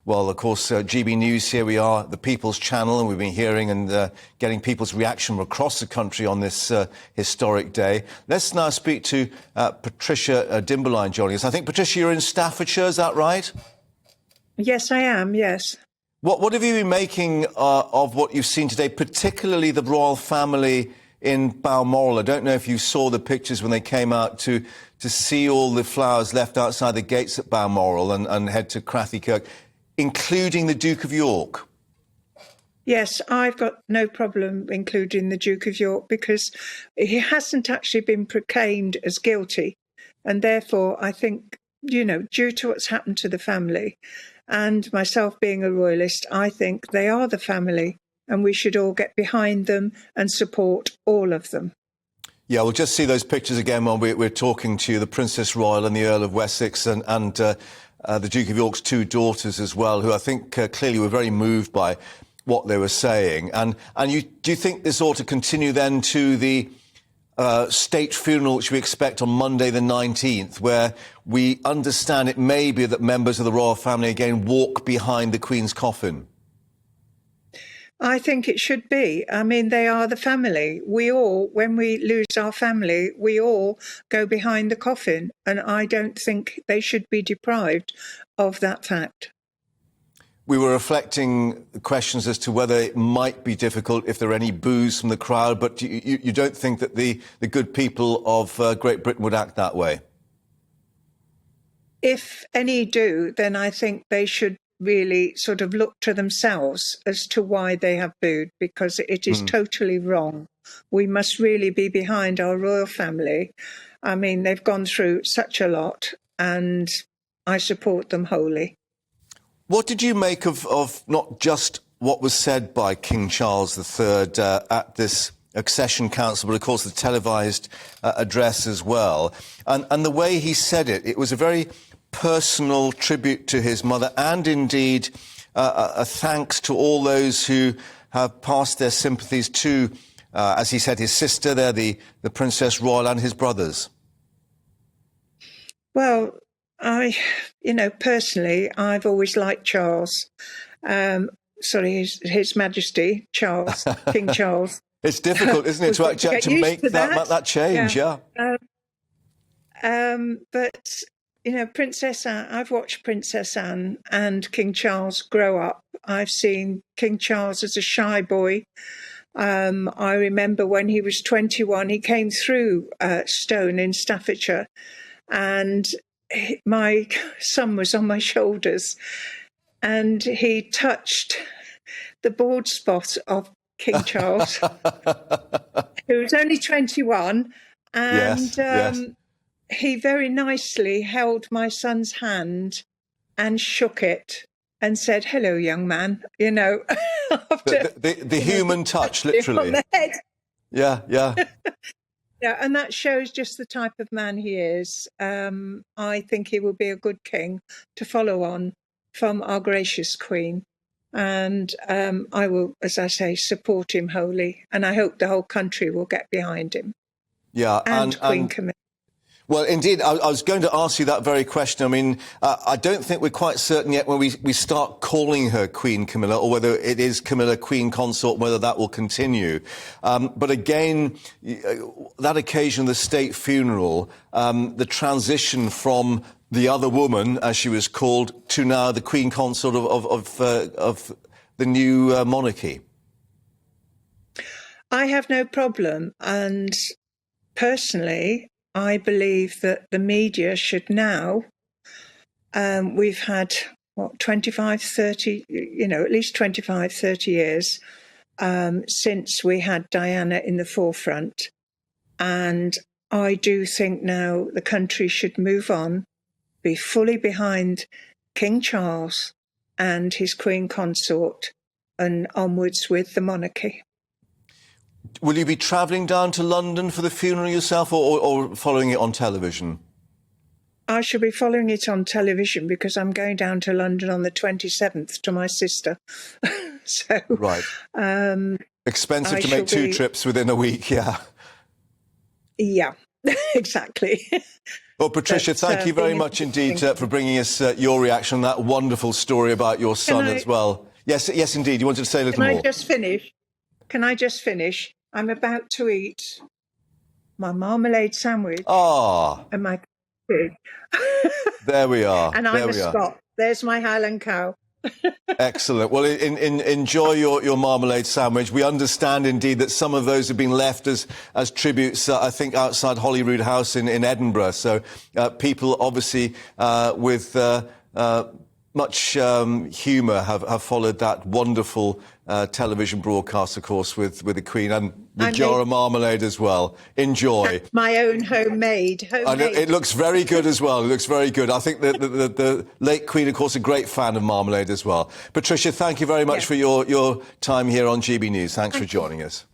Well, of course, GB News, here we are, the People's Channel, and we've been hearing and getting people's reaction from across the country on this historic day. Let's now speak to Patricia Dimberline joining us. I think, Patricia, you're in Staffordshire, is that right? Yes, I am, yes. What have you been making of what you've seen today, particularly the royal family in Balmoral? I don't know if you saw the pictures when they came out to see all the flowers left outside the gates at Balmoral and head to Crathy Kirk, including the Duke of York. Yes, I've got no problem including the Duke of York because he hasn't actually been proclaimed as guilty. And therefore, I think, you know, due to what's happened to the family and myself being a royalist, I think they are the family and we should all get behind them and support all of them. Yeah, we'll just see those pictures again while we're talking to you, the Princess Royal and the Earl of Wessex and the Duke of York's two daughters as well, who I think clearly were very moved by what they were saying. And do you think this ought to continue then to the state funeral, which we expect on Monday the 19th, where we understand it may be that members of the royal family again walk behind the Queen's coffin? I think it should be. I mean, they are the family. We all, when we lose our family, we all go behind the coffin. And I don't think they should be deprived of that fact. We were reflecting questions as to whether it might be difficult if there are any boos from the crowd, but you don't think that the good people of Great Britain would act that way? If any do, then I think they should really sort of look to themselves as to why they have booed, because it is totally wrong. We must really be behind our royal family. I mean, they've gone through such a lot and I support them wholly. What did you make of not just what was said by King Charles III at this accession council, but of course the televised address as well, and the way he said it? It was a very personal tribute to his mother and indeed a thanks to all those who have passed their sympathies to, as he said, his sister there, the Princess Royal, and his brothers. Well, personally, I've always liked Charles. His Majesty, Charles, King Charles. It's difficult, isn't it, to make that change, yeah. But, you know, Princess Anne, I've watched Princess Anne and King Charles grow up. I've seen King Charles as a shy boy. I remember when he was 21, he came through Stone in Staffordshire, and my son was on my shoulders and he touched the bald spot of King Charles, who was only 21, and yes. He very nicely held my son's hand and shook it and said, "Hello, young man," you know. the human touch, literally. On the head. Yeah. Yeah, and that shows just the type of man he is. I think he will be a good king to follow on from our gracious Queen. And I will, as I say, support him wholly. And I hope the whole country will get behind him. Yeah, and Queen Camilla. Well, indeed, I was going to ask you that very question. I mean, I don't think we're quite certain yet when we start calling her Queen Camilla, or whether it is Camilla Queen Consort, whether that will continue. But again, that occasion, the state funeral, the transition from the other woman, as she was called, to now the Queen Consort of the new monarchy. I have no problem. And personally, I believe that the media should now, we've had, 25, 30, at least 25, 30 years since we had Diana in the forefront. And I do think now the country should move on, be fully behind King Charles and his Queen Consort and onwards with the monarchy. Will you be travelling down to London for the funeral yourself, or following it on television? I shall be following it on television because I'm going down to London on the 27th to my sister. So, right. Expensive to make two trips within a week, yeah. Yeah, Exactly. Well, Patricia, But, thank you very being much indeed interesting. for bringing us your reaction on that wonderful story about your son as well. Yes, yes, indeed. You wanted to say a little Can more. I just finish? Can I just finish? I'm about to eat my marmalade sandwich Ah, and my coffee. there we are. And There I'm a we are. Scot. There's my Highland cow. Excellent. Well, enjoy your marmalade sandwich. We understand, indeed, that some of those have been left as tributes, I think, outside Holyrood House in Edinburgh. So people, obviously, with much humour have followed that wonderful television broadcast, of course, with the Queen and the jar of marmalade as well. Enjoy. My own homemade. And it looks very good as well. It looks very good. I think that the late Queen, of course, a great fan of marmalade as well. Patricia, thank you very much for your time here on GB News. Thanks for joining us.